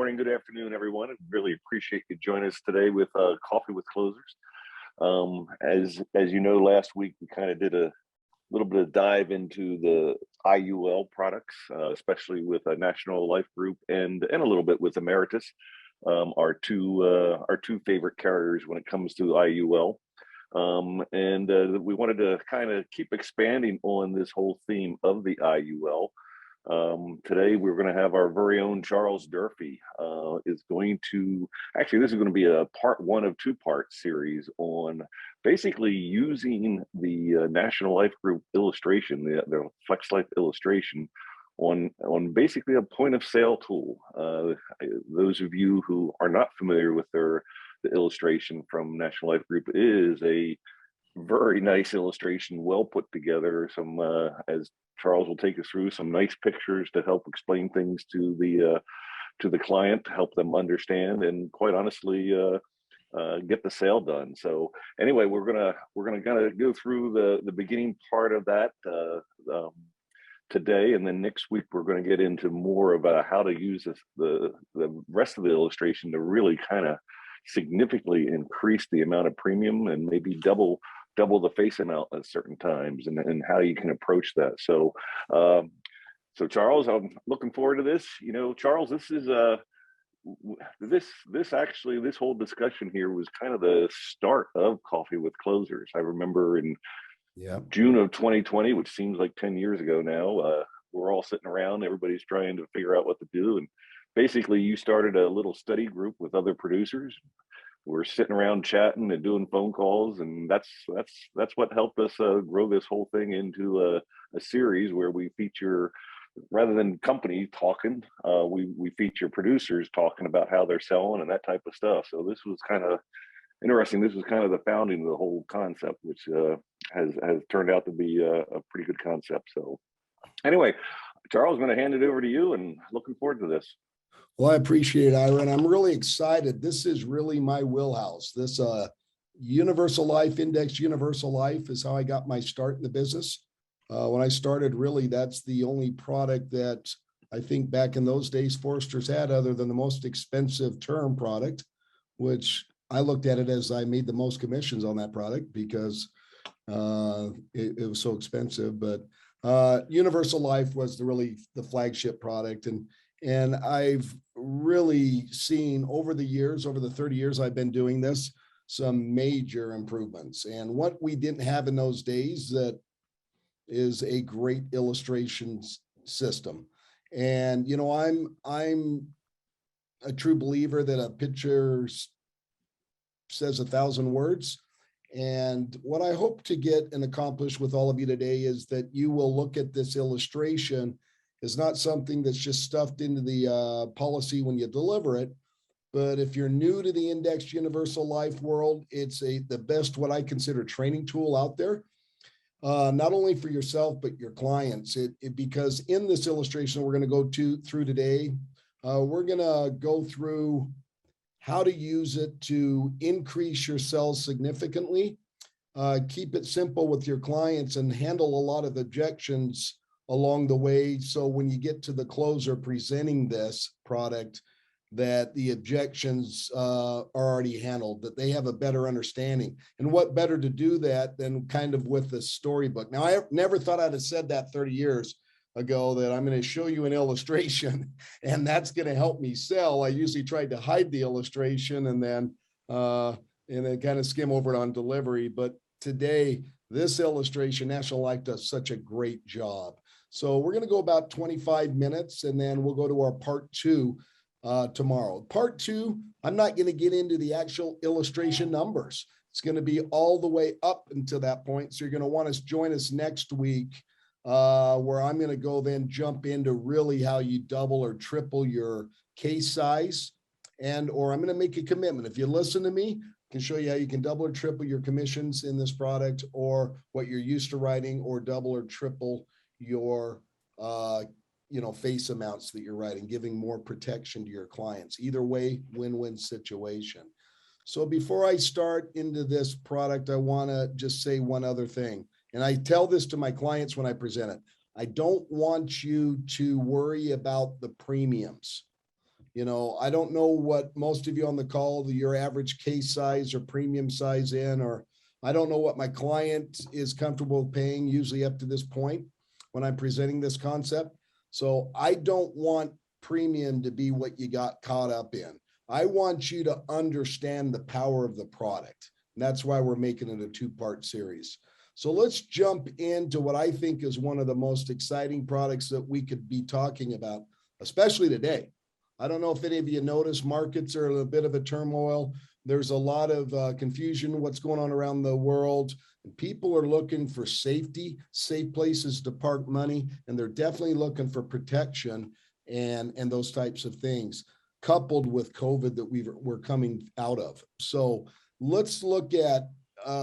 morning, good afternoon, everyone. I really appreciate you joining us today with Coffee with Closers. As you know, last week we kind of did a little bit of dive into the IUL products, especially with National Life Group and a little bit with Emeritus, our two favorite carriers when it comes to IUL. We wanted to kind of keep expanding on this whole theme of the IUL. Today we're going to have our very own Charles Durfee is going to, actually this is going to be a part one of two-part series on basically using the National Life Group illustration, the Flex Life illustration on basically a point of sale tool. Those of you who are not familiar with the illustration from National Life Group is a very nice illustration, well put together. Some, as Charles will take us through, some nice pictures to help explain things to the client, to help them understand, and quite honestly, get the sale done. So anyway, we're gonna kind of go through the beginning part of that today, and then next week we're going to get into more about how to use the rest of the illustration to really kind of significantly increase the amount of premium and maybe double the face amount at certain times, and how you can approach that. So so Charles, I'm looking forward to this. You know, Charles, this is this whole discussion here was kind of the start of Coffee with Closers. I remember in June of 2020, which seems like 10 years ago now, we're all sitting around, everybody's trying to figure out what to do, and basically you started a little study group with other producers. We're sitting around chatting and doing phone calls, and that's what helped us grow this whole thing into a series where we feature, rather than company talking, we feature producers talking about how they're selling and that type of stuff. So this was kind of interesting. This was kind of the founding of the whole concept, which has turned out to be a pretty good concept. So anyway, Charles, I'm going to hand it over to you, and looking forward to this. Well, I appreciate it, Ira, and I'm really excited. This is really my wheelhouse. This universal life, indexed universal life, is how I got my start in the business. When I started, really, that's the only product that I think back in those days Foresters had, other than the most expensive term product, which I looked at it as I made the most commissions on that product because it was so expensive. But universal life was really the flagship product, and I've really seen over the years, over the 30 years I've been doing this, some major improvements. And what we didn't have in those days that is a great illustration system. And you know, I'm a true believer that a picture says 1,000 words. And what I hope to get and accomplish with all of you today is that you will look at this illustration is not something that's just stuffed into the policy when you deliver it. But if you're new to the indexed universal life world, it's the best, what I consider, training tool out there. Not only for yourself, but your clients. Because in this illustration we're going to go through today, we're going to go through how to use it to increase your sales significantly, keep it simple with your clients, and handle a lot of objections along the way. So when you get to the closer presenting this product, that the objections are already handled, that they have a better understanding. And what better to do that than kind of with the storybook. Now, I never thought I'd have said that 30 years ago, that I'm going to show you an illustration and that's going to help me sell. I usually tried to hide the illustration and then kind of skim over it on delivery. But today, this illustration, National Life does such a great job. So we're going to go about 25 minutes, and then we'll go to our part two tomorrow. Part two, I'm not going to get into the actual illustration numbers. It's going to be all the way up until that point. So you're going to want to join us next week, where I'm going to go then jump into really how you double or triple your case size, or I'm going to make a commitment. If you listen to me, I can show you how you can double or triple your commissions in this product, or what you're used to writing, or double or triple your face amounts that you're writing, giving more protection to your clients. Either way, win-win situation. So before I start into this product, I want to just say one other thing. And I tell this to my clients when I present it. I don't want you to worry about the premiums. You know, I don't know what most of you on the call, your average case size or premium size in, or I don't know what my client is comfortable paying usually up to this point when I'm presenting this concept. So I don't want premium to be what you got caught up in. I want you to understand the power of the product. And that's why we're making it a two-part series. So let's jump into what I think is one of the most exciting products that we could be talking about, especially today. I don't know if any of you notice markets are in a bit of a turmoil. There's a lot of confusion, what's going on around the world. People are looking for safety, safe places to park money, and they're definitely looking for protection and those types of things, coupled with COVID that we're coming out of. So let's look at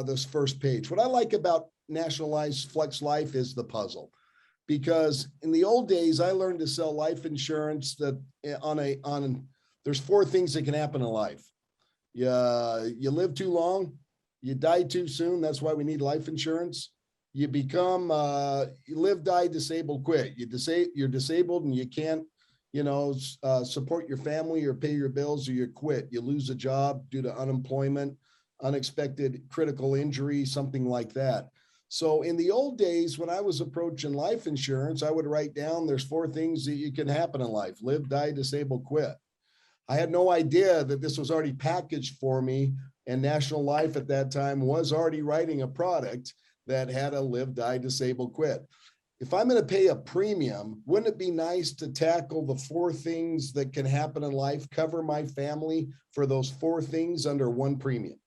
this first page. What I like about Nationalized Flex Life is the puzzle. Because in the old days, I learned to sell life insurance that there's four things that can happen in life. You live too long, you die too soon. That's why we need life insurance. You become, you live, die, disabled, quit. You're disabled and you can't, support your family or pay your bills, or you quit. You lose a job due to unemployment, unexpected critical injury, something like that. So in the old days, when I was approaching life insurance, I would write down there's four things that you can happen in life: live, die, disable, quit. I had no idea that this was already packaged for me, and National Life at that time was already writing a product that had a live, die, disable, quit. If I'm going to pay a premium, wouldn't it be nice to tackle the four things that can happen in life, cover my family for those four things under one premium?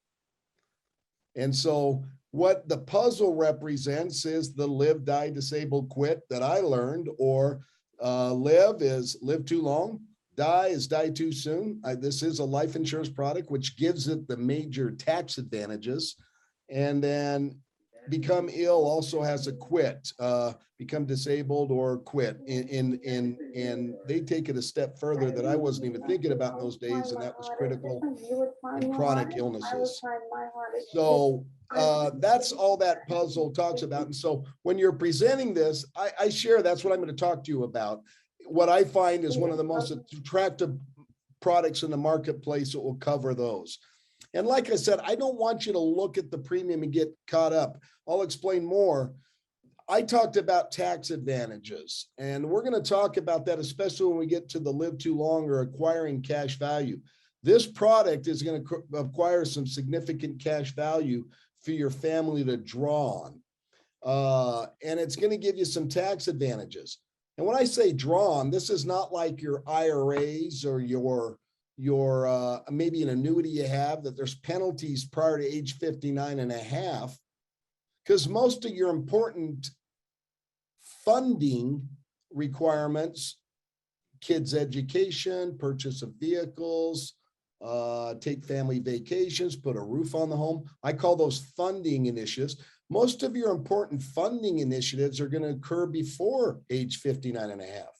And so what the puzzle represents is the live, die, disable, quit that I learned, or live is live too long, die is die too soon. This is a life insurance product, which gives it the major tax advantages. And then become ill also has a quit, become disabled or quit. And they take it a step further that I wasn't even thinking about in those days, and that was critical and chronic illnesses. So that's all that puzzle talks about. And so when you're presenting this, I share, that's what I'm going to talk to you about. What I find is one of the most attractive products in the marketplace that will cover those. And like I said, I don't want you to look at the premium and get caught up. I'll explain more. I talked about tax advantages, and we're going to talk about that, especially when we get to the live too long or acquiring cash value. This product is going to acquire some significant cash value for your family to draw on. And it's going to give you some tax advantages. And when I say draw on, this is not like your IRAs or your maybe an annuity you have, that there's penalties prior to age 59 and a half, because most of your important funding requirements, kids' education, purchase of vehicles, take family vacations, put a roof on the home. I call those funding initiatives. Most of your important funding initiatives are going to occur before age 59 and a half.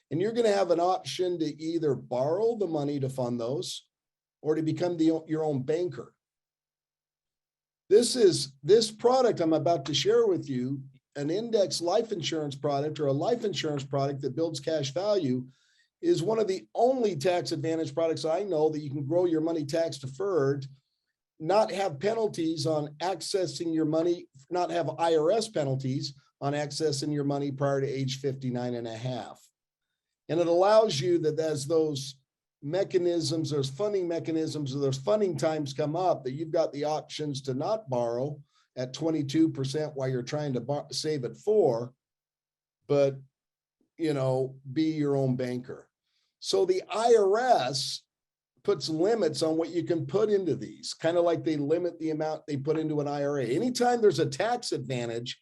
And you're going to have an option to either borrow the money to fund those or to become your own banker. This product I'm about to share with you, an index life insurance product or a life insurance product that builds cash value, is one of the only tax advantage products I know that you can grow your money tax deferred, not have penalties on accessing your money, not have IRS penalties on accessing your money prior to age 59 and a half. And it allows you that as those mechanisms, those funding mechanisms, or those funding times come up, that you've got the options to not borrow at 22% while you're trying to save at 4%, but, be your own banker. So the IRS puts limits on what you can put into these, kind of like they limit the amount they put into an IRA. Anytime there's a tax advantage,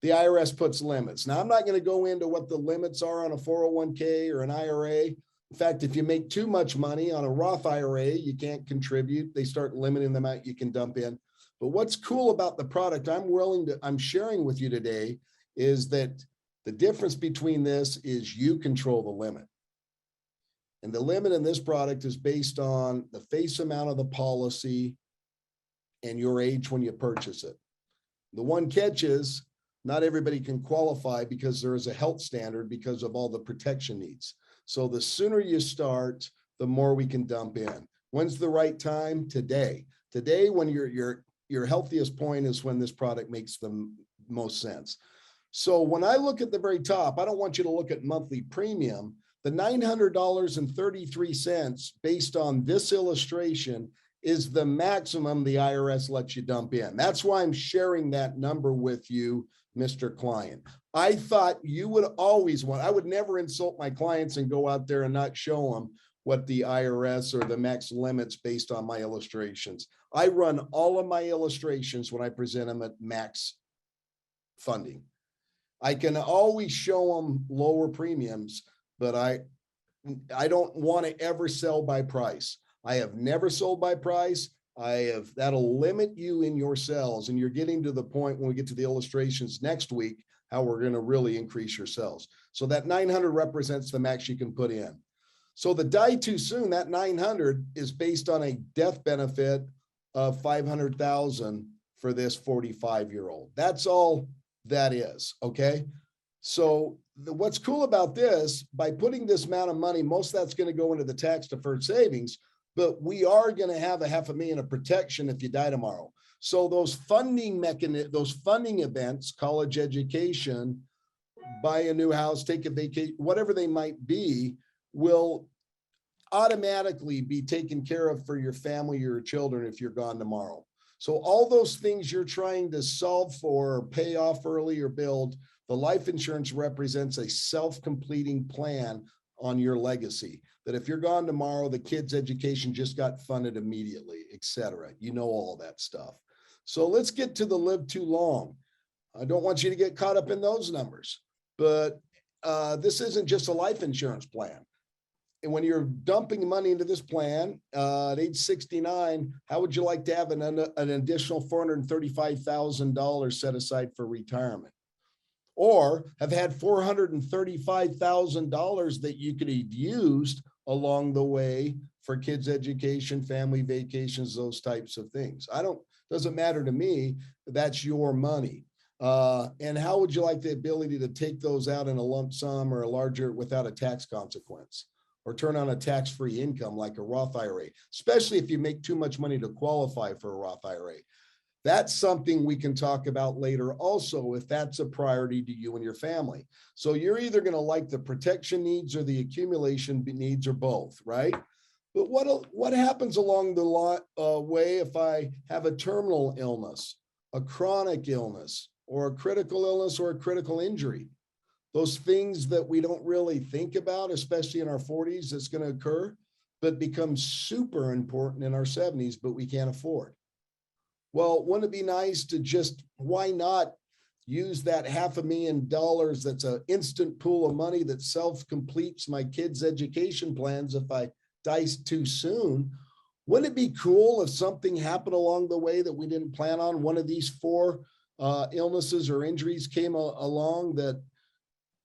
the IRS puts limits. Now, I'm not going to go into what the limits are on a 401k or an IRA. In fact, if you make too much money on a Roth IRA, you can't contribute. They start limiting the amount you can dump in. But what's cool about the product I'm sharing with you today is that the difference between this is you control the limit. And the limit in this product is based on the face amount of the policy and your age when you purchase it. The one catch is not everybody can qualify because there is a health standard because of all the protection needs. So the sooner you start, the more we can dump in. When's the right time? Today. Today, when your healthiest point is when this product makes the most sense. So when I look at the very top, I don't want you to look at monthly premium. The $900.33 based on this illustration is the maximum the IRS lets you dump in. That's why I'm sharing that number with you, Mr. Client. I thought you would always want, I would never insult my clients and go out there and not show them what the IRS or the max limits based on my illustrations. I run all of my illustrations when I present them at max funding. I can always show them lower premiums, but I don't want to ever sell by price. I have never sold by price. That'll limit you in your sales. And you're getting to the point when we get to the illustrations next week, how we're going to really increase your sales. So that 900 represents the max you can put in. So the die too soon, that 900 is based on a death benefit of 500,000 for this 45-year-old. That's all that is. Okay. So what's cool about this, by putting this amount of money, most of that's going to go into the tax deferred savings, but we are going to have $500,000 of protection if you die tomorrow. So those funding events, college education, buy a new house, take a vacation, whatever they might be, will automatically be taken care of for your family, your children, if you're gone tomorrow. So all those things you're trying to solve for or pay off early or build, the life insurance represents a self-completing plan on your legacy, that if you're gone tomorrow, the kid's education just got funded immediately, et cetera. You know, all that stuff. So let's get to the live too long. I don't want you to get caught up in those numbers, but this isn't just a life insurance plan. And when you're dumping money into this plan at age 69, how would you like to have an additional $435,000 set aside for retirement? Or have had $435,000 that you could have used along the way for kids' education, family vacations, those types of things. Doesn't matter to me, that's your money. And how would you like the ability to take those out in a lump sum or a larger without a tax consequence? Or turn on a tax-free income like a Roth IRA, especially if you make too much money to qualify for a Roth IRA. That's something we can talk about later also, if that's a priority to you and your family. So you're either going to like the protection needs or the accumulation needs or both, right? But what happens along the way if I have a terminal illness, a chronic illness, or a critical illness or a critical injury? Those things that we don't really think about, especially in our 40s, that's going to occur, but become super important in our 70s, but we can't afford. Well, wouldn't it be nice to why not use that $500,000 that's an instant pool of money that self-completes my kids' education plans if I die too soon? Wouldn't it be cool if something happened along the way that we didn't plan on? One of these 4 illnesses or injuries came along that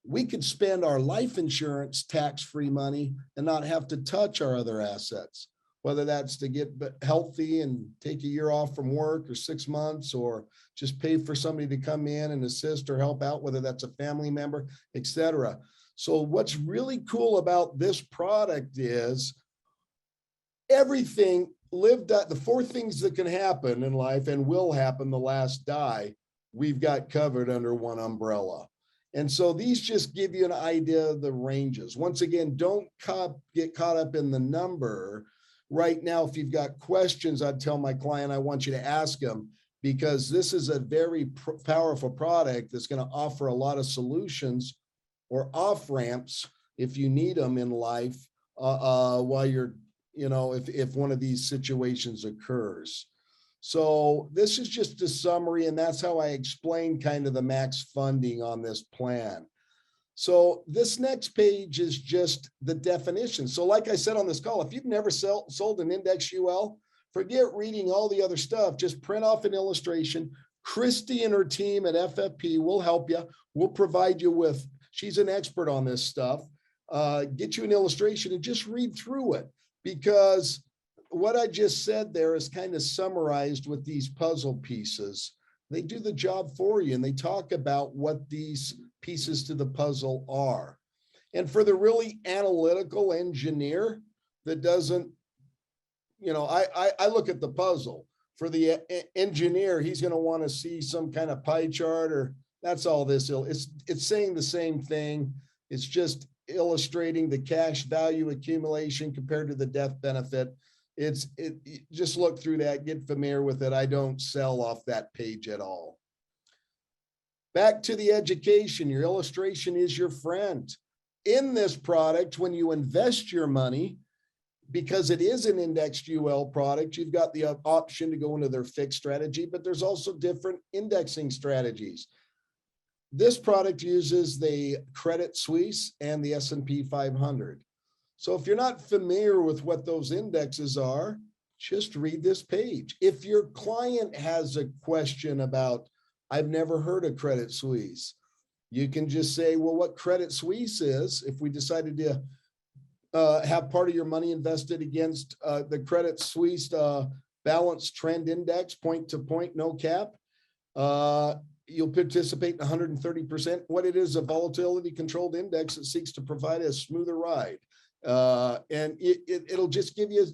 we could spend our life insurance tax-free money and not have to touch our other assets, whether that's to get healthy and take a year off from work or 6 months, or just pay for somebody to come in and assist or help out, whether that's a family member, et cetera. So what's really cool about this product is everything the 4 things that can happen in life and will happen the last die, we've got covered under one umbrella. And so these just give you an idea of the ranges. Once again, don't get caught up in the number. Right now, if you've got questions, I'd tell my client, I want you to ask them, because this is a very powerful product that's going to offer a lot of solutions or off ramps if you need them in life while you're, if one of these situations occurs. So this is just a summary, and that's how I explain kind of the max funding on this plan. So this next page is just the definition. So like I said on this call, if you've never sold an index UL, forget reading all the other stuff. Just print off an illustration. Christy and her team at FFP will help you. We'll provide you with, she's an expert on this stuff, get you an illustration and just read through it, because what I just said there is kind of summarized with these puzzle pieces. They do the job for you, and they talk about what these pieces to the puzzle are. And for the really analytical engineer that doesn't, I look at the puzzle. For the engineer, he's going to want to see some kind of pie chart, or that's all this. It's saying the same thing. It's just illustrating the cash value accumulation compared to the death benefit. Just look through that, get familiar with it. I don't sell off that page at all. Back to the education, your illustration is your friend. In this product, when you invest your money, because it is an indexed UL product, you've got the option to go into their fixed strategy, but there's also different indexing strategies. This product uses the Credit Suisse and the S&P 500. So if you're not familiar with what those indexes are, just read this page. If your client has a question about, I've never heard of Credit Suisse, you can just say, well, what Credit Suisse is, if we decided to have part of your money invested against the Credit Suisse balanced trend index, point to point, no cap, you'll participate in 130%. What it is, a volatility controlled index that seeks to provide a smoother ride. And it'll just give you,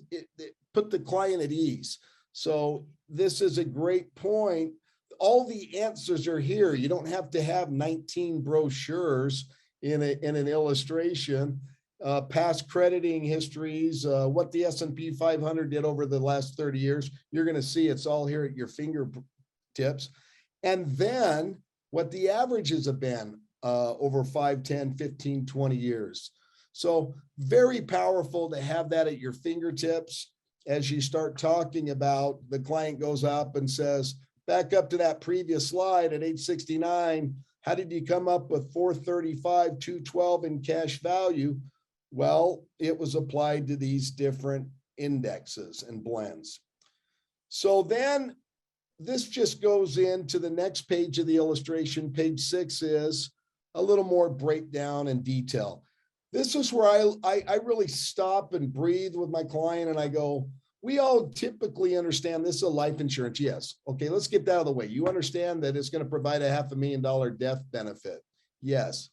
put the client at ease. So this is a great point. All the answers are here. You don't have to have 19 brochures in an illustration. Past crediting histories, what the S&P 500 did over the last 30 years. You're going to see it's all here at your fingertips. And then what the averages have been over 5, 10, 15, 20 years. So very powerful to have that at your fingertips. As you start talking about, the client goes up and says, back up to that previous slide at age 69, how did you come up with 435, 212 in cash value? Well, it was applied to these different indexes and blends. So then this just goes into the next page of the illustration. Page 6 is a little more breakdown and detail. This is where I really stop and breathe with my client and I go, we all typically understand this is a life insurance. Yes. Okay, let's get that out of the way. You understand that it's going to provide a $500,000 death benefit. Yes.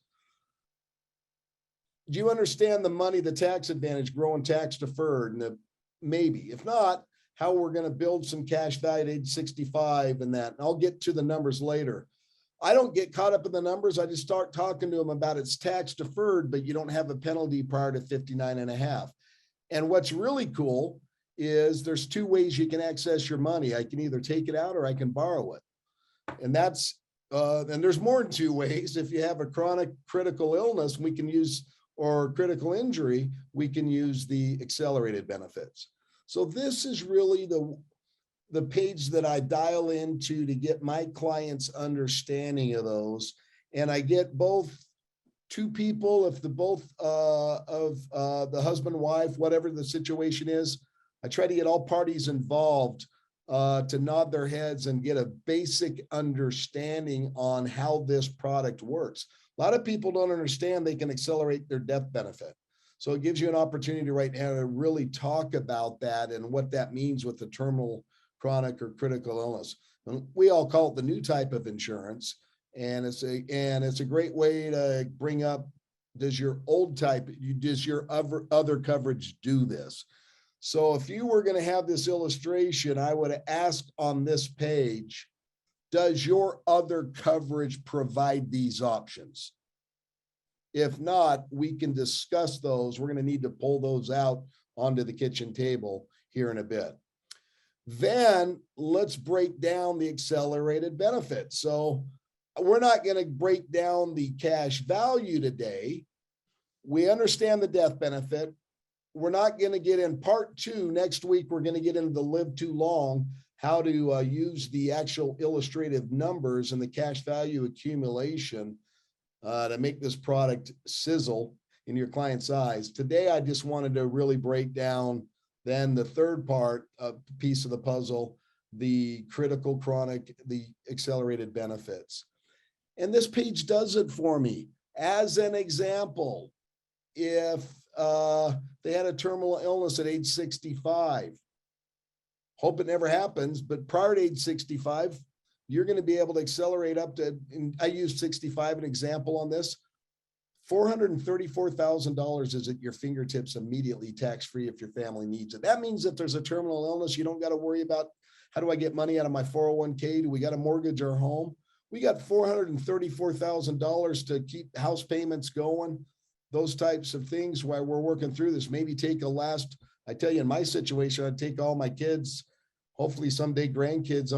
Do you understand the money, the tax advantage, growing tax deferred? And maybe, if not, how we're going to build some cash value at age 65 and that. And I'll get to the numbers later. I don't get caught up in the numbers. I just start talking to them about it's tax deferred, but you don't have a penalty prior to 59 and a half. And what's really cool is there's 2 ways you can access your money. I can either take it out or I can borrow it. And that's, and there's more than 2 ways. If you have a chronic critical illness, we can use, or critical injury, we can use the accelerated benefits. So this is really the page that I dial into to get my clients' understanding of those. And I get both 2 people, if the both of the husband, wife, whatever the situation is, I try to get all parties involved to nod their heads and get a basic understanding on how this product works. A lot of people don't understand they can accelerate their death benefit. So it gives you an opportunity right now to really talk about that and what that means with the terminal, chronic, or critical illness. And we all call it the new type of insurance. And it's a great way to bring up, does your old type, does your other coverage do this? So if you were going to have this illustration, I would ask on this page, does your other coverage provide these options? If not, we can discuss those. We're going to need to pull those out onto the kitchen table here in a bit. Then let's break down the accelerated benefits. So we're not going to break down the cash value today. We understand the death benefit. We're not going to get in part 2. Next week, we're going to get into the live too long, how to use the actual illustrative numbers and the cash value accumulation to make this product sizzle in your client's eyes. Today, I just wanted to really break down then the third part, piece of the puzzle, the critical, chronic, the accelerated benefits. And this page does it for me. As an example, if they had a terminal illness at age 65, hope it never happens, but prior to age 65, you're going to be able to accelerate up to, and I use 65 an example on this, $434,000 is at your fingertips immediately, tax-free if your family needs it. That means if there's a terminal illness, you don't got to worry about, how do I get money out of my 401k? Do we got to mortgage our home? We got $434,000 to keep house payments going, those types of things while we're working through this. Maybe take I tell you, in my situation, I'd take all my kids, hopefully someday grandkids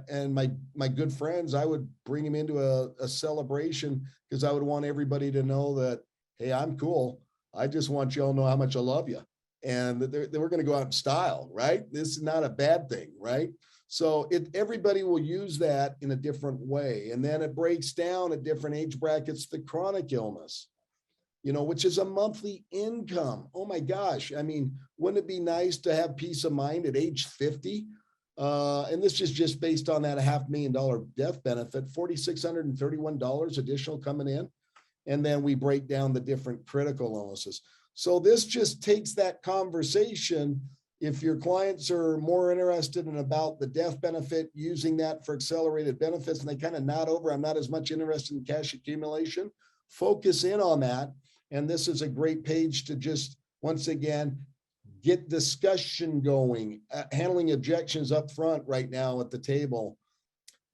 and my good friends, I would bring them into a celebration, because I would want everybody to know that, hey, I'm cool. I just want you all to know how much I love you. And that we're going to go out in style, right? This is not a bad thing, right? So everybody will use that in a different way. And then it breaks down at different age brackets, the chronic illness, which is a monthly income. Oh my gosh. I mean, wouldn't it be nice to have peace of mind at age 50? And this is just based on that $500,000 death benefit, $4,631 additional coming in. And then we break down the different critical illnesses. So this just takes that conversation. If your clients are more interested in about the death benefit, using that for accelerated benefits, and they kind of nod over, I'm not as much interested in cash accumulation, focus in on that. And this is a great page to just, once again, get discussion going, handling objections up front right now at the table.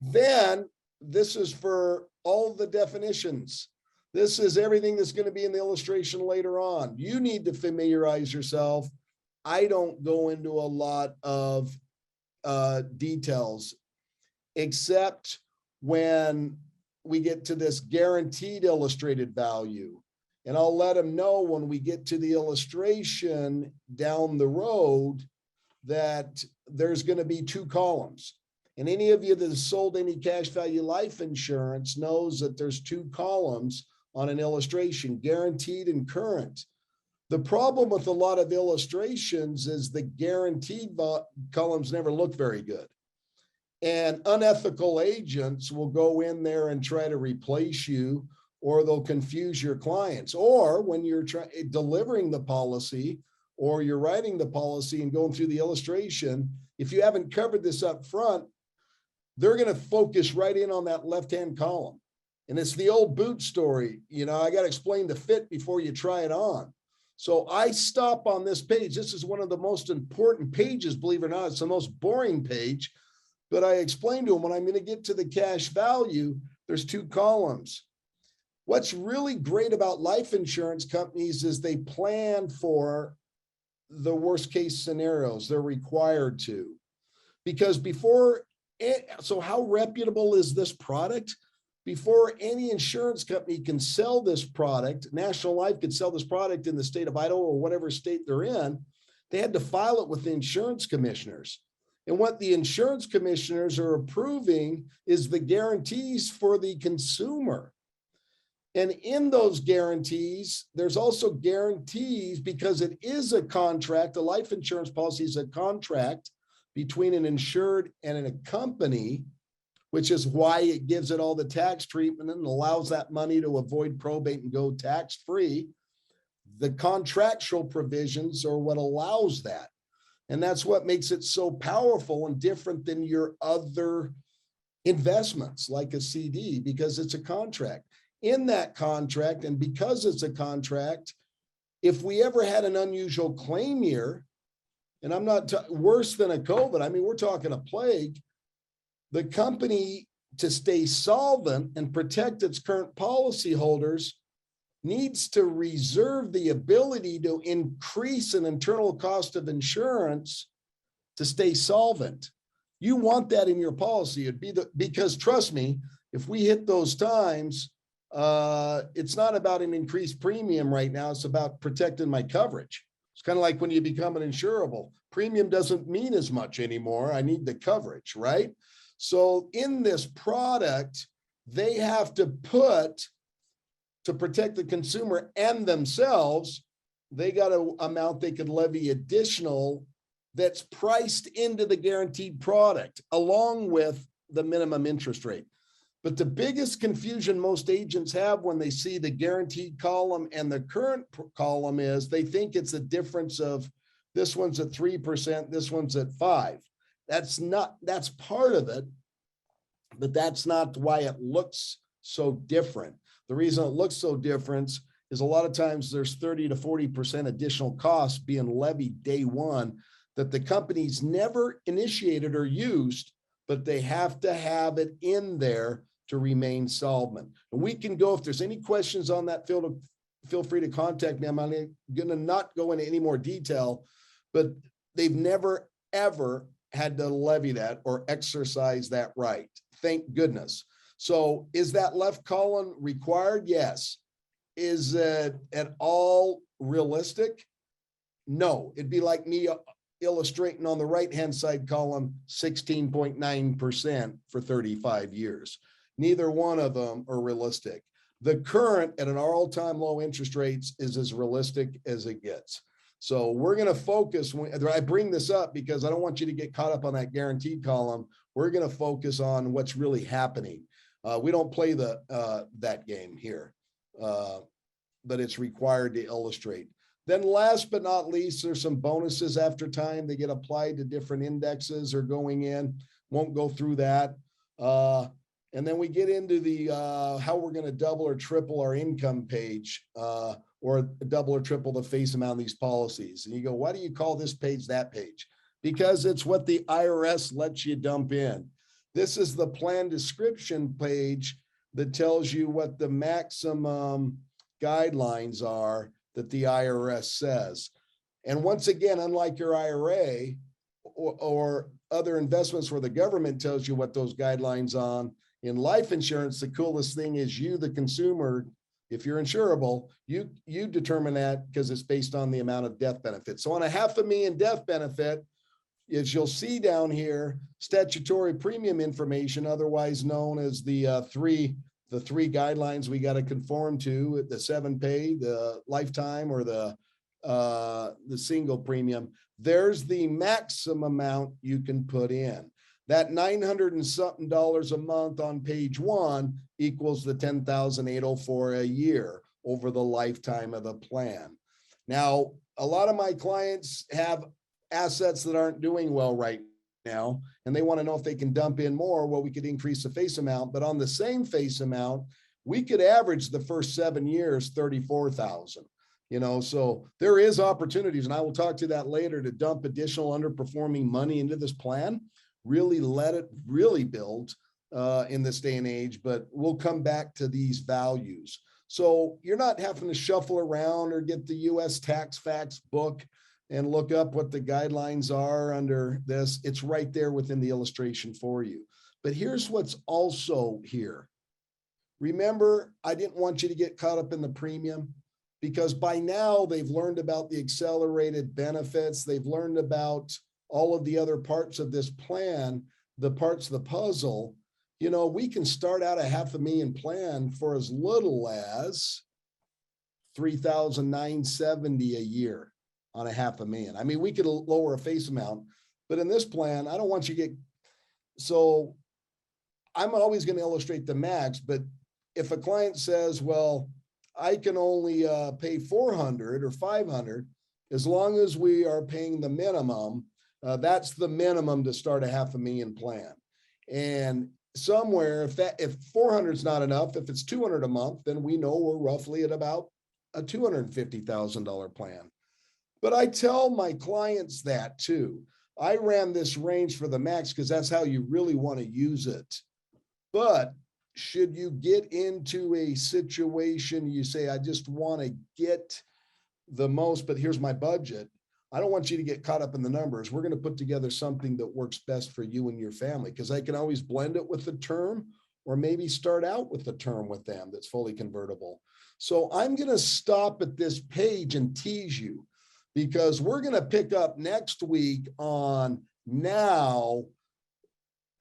Then this is for all the definitions. This is everything that's going to be in the illustration later on. You need to familiarize yourself. I don't go into a lot of details, except when we get to this guaranteed illustrated value. And I'll let them know when we get to the illustration down the road that there's going to be 2 columns. And any of you that has sold any cash value life insurance knows that there's 2 columns on an illustration, guaranteed and current. The problem with a lot of illustrations is the guaranteed columns never look very good. And unethical agents will go in there and try to replace you, or they'll confuse your clients. Or when you're delivering the policy, or you're writing the policy and going through the illustration, if you haven't covered this up front, they're going to focus right in on that left-hand column. And it's the old boot story. I got to explain the fit before you try it on. So I stop on this page. This is one of the most important pages, believe it or not. It's the most boring page, but I explained to them when I'm going to get to the cash value, there's 2 columns. What's really great about life insurance companies is they plan for the worst case scenarios. They're required to, because so how reputable is this product? Before any insurance company can sell this product, National Life could sell this product in the state of Idaho or whatever state they're in, they had to file it with the insurance commissioners. And what the insurance commissioners are approving is the guarantees for the consumer. And in those guarantees, there's also guarantees, because it is a contract. A life insurance policy is a contract between an insured and a company, which is why it gives it all the tax treatment and allows that money to avoid probate and go tax-free. The contractual provisions are what allows that. And that's what makes it so powerful and different than your other investments like a CD, because it's a contract. In that contract, and because it's a contract, if we ever had an unusual claim year, and I'm not worse than a COVID, I mean, we're talking a plague, the company, to stay solvent and protect its current policyholders, needs to reserve the ability to increase an internal cost of insurance to stay solvent. You want that in your policy. It'd be because trust me, if we hit those times, it's not about an increased premium right now. It's about protecting my coverage. It's kind of like when you become an insurable. Premium doesn't mean as much anymore. I need the coverage, right? So in this product, they have to put, to protect the consumer and themselves, they got an amount they could levy additional that's priced into the guaranteed product along with the minimum interest rate. But the biggest confusion most agents have when they see the guaranteed column and the current column is they think it's a difference of this one's at 3%, this one's at 5%. That's part of it, but that's not why it looks so different. The reason it looks so different is a lot of times there's 30 to 40% additional costs being levied day one that the companies never initiated or used, but they have to have it in there to remain solvent. And we can go, if there's any questions on that, feel free to contact me. I'm going to not go into any more detail, but they've never, ever had to levy that or exercise that right. Thank goodness. So is that left column required? Yes. Is it at all realistic? No. It'd be like me illustrating on the right-hand side column 16.9% for 35 years. Neither one of them are realistic. The current at an all-time low interest rates is as realistic as it gets. So we're going to focus, I bring this up because I don't want you to get caught up on that guaranteed column. We're going to focus on what's really happening. We don't play that game here, but it's required to illustrate. Then last but not least, there's some bonuses after time. They get applied to different indexes or going in. Won't go through that. And then we get into the how we're going to double or triple our income page or double or triple the face amount of these policies. And you go, why do you call this page that page? Because it's what the IRS lets you dump in. This is the plan description page that tells you what the maximum guidelines are that the IRS says. And once again, unlike your IRA or other investments where the government tells you what those guidelines on, in life insurance, the coolest thing is you, the consumer, if you're insurable, you determine that because it's based on the amount of death benefit. So on a $500,000 death benefit, as you'll see down here, statutory premium information, otherwise known as the three guidelines we got to conform to, the 7-pay, the lifetime, or the single premium. There's the maximum amount you can put in. That $900 and something a month on page 1 equals the $10,804 a year over the lifetime of the plan. Now, a lot of my clients have assets that aren't doing well right now, and they want to know if they can dump in more. Well, we could increase the face amount, but on the same face amount, we could average the first 7 years, 34,000. So there is opportunities, and I will talk to that later, to dump additional underperforming money into this plan. Really let it really build in this day and age, but we'll come back to these values. So you're not having to shuffle around or get the US tax facts book and look up what the guidelines are under this. It's right there within the illustration for you. But here's what's also here. Remember, I didn't want you to get caught up in the premium, because by now they've learned about the accelerated benefits. They've learned about all of the other parts of this plan, the parts of the puzzle. We can start out a $500,000 plan for as little as $3,970 a year on a $500,000. I mean, we could lower a face amount, but in this plan, I don't want you to get, so I'm always going to illustrate the max, but if a client says, well, I can only pay $400 or $500, as long as we are paying the minimum, that's the minimum to start a $500,000 plan. And somewhere, if 400 is not enough, if it's 200 a month, then we know we're roughly at about a $250,000 plan. But I tell my clients that too. I ran this range for the max because that's how you really want to use it. But should you get into a situation, you say, I just want to get the most, but here's my budget. I don't want you to get caught up in the numbers. We're going to put together something that works best for you and your family, because I can always blend it with the term, or maybe start out with the term with them that's fully convertible. So I'm going to stop at this page and tease you, because we're going to pick up next week on now.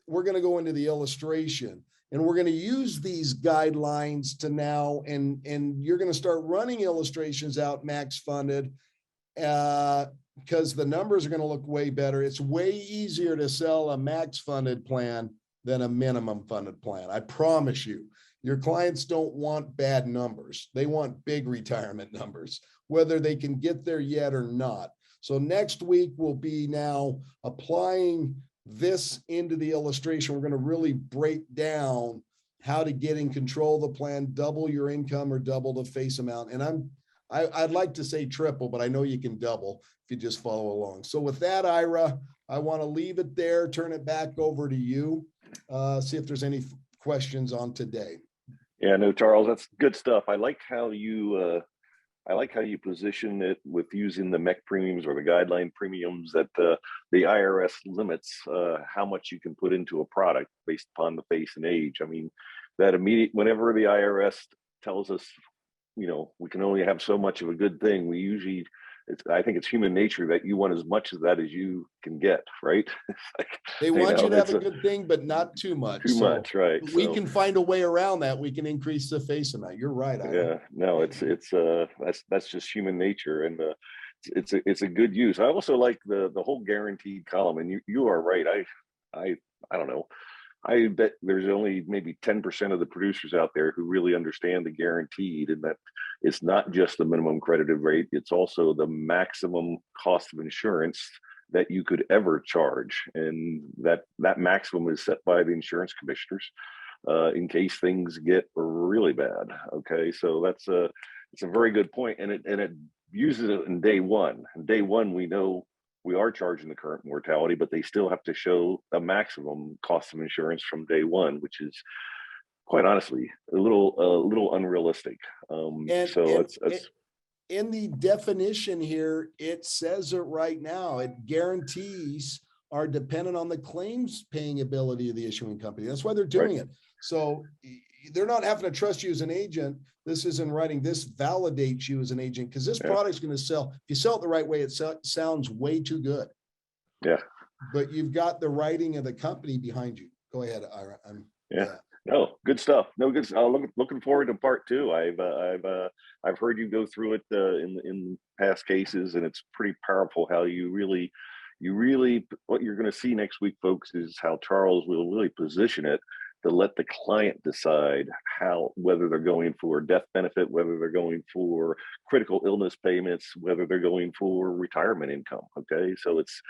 We're going to go into the illustration, and we're going to use these guidelines to now, and you're going to start running illustrations out max funded, because the numbers are going to look way better. It's way easier to sell a max funded plan than a minimum funded plan. I promise you, your clients don't want bad numbers. They want big retirement numbers, whether they can get there yet or not. So next week we'll be now applying this into the illustration. We're going to really break down how to get in control of the plan, double your income or double the face amount. And I'd like to say triple, but I know you can double if you just follow along. So with that, Ira, I want to leave it there, turn it back over to you. See if there's any questions on today. Yeah, no, Charles, that's good stuff. I like how you position it with using the MEC premiums or the guideline premiums that the IRS limits how much you can put into a product based upon the face and age. I mean, that whenever the IRS tells us, you know, we can only have so much of a good thing, we usually, I think it's human nature that you want as much of that as you can get, right? It's like, They want you to have a good thing, but not too much. Too much, right? We can find a way around that. We can increase the face amount. You're right. Yeah, no, that's just human nature, and it's a good use. I also like the whole guaranteed column, and you are right. I don't know. I bet there's only maybe 10% of the producers out there who really understand the guaranteed, and that it's not just the minimum credited rate, it's also the maximum cost of insurance that you could ever charge. And that maximum is set by the insurance commissioners in case things get really bad. Okay, so it's a very good point, and it uses it in day one. In day one, we know we are charging the current mortality, but they still have to show a maximum cost of insurance from day one, which is quite honestly a little unrealistic. It's in the definition here, it says it right now. It guarantees are dependent on the claims paying ability of the issuing company. That's why they're doing it. So they're not having to trust you as an agent. This is in writing. This validates you as an agent, because this product's going to sell. If you sell it the right way, it sounds way too good. Yeah. But you've got the writing of the company behind you. Go ahead, Ira. No, good stuff. No, good. Looking forward to part two. I've heard you go through it in past cases, and it's pretty powerful how you really what you're going to see next week, folks, is how Charles will really position it to let the client decide whether they're going for a death benefit, whether they're going for critical illness payments, whether they're going for retirement income. Okay, so it's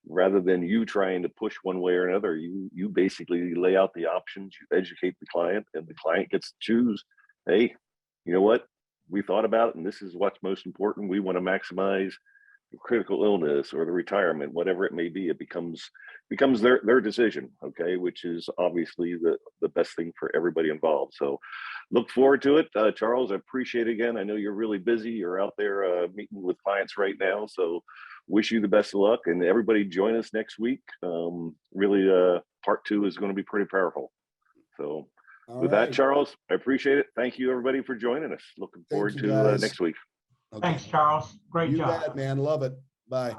rather than you trying to push one way or another, you basically lay out the options, you educate the client, and the client gets to choose. Hey, you know what? We thought about it, and this is what's most important. We want to maximize the critical illness or the retirement, whatever it may be. It becomes their decision, okay, which is obviously the best thing for everybody involved. So look forward to it. Charles, I appreciate it again. I know you're really busy. You're out there meeting with clients right now. So wish you the best of luck, and everybody join us next week. Really, part two is going to be pretty powerful. So with that, Charles, I appreciate it. Thank you, everybody, for joining us. Looking forward to next week. Okay. Thanks, Charles. Great job. You bet, man. Love it. Bye.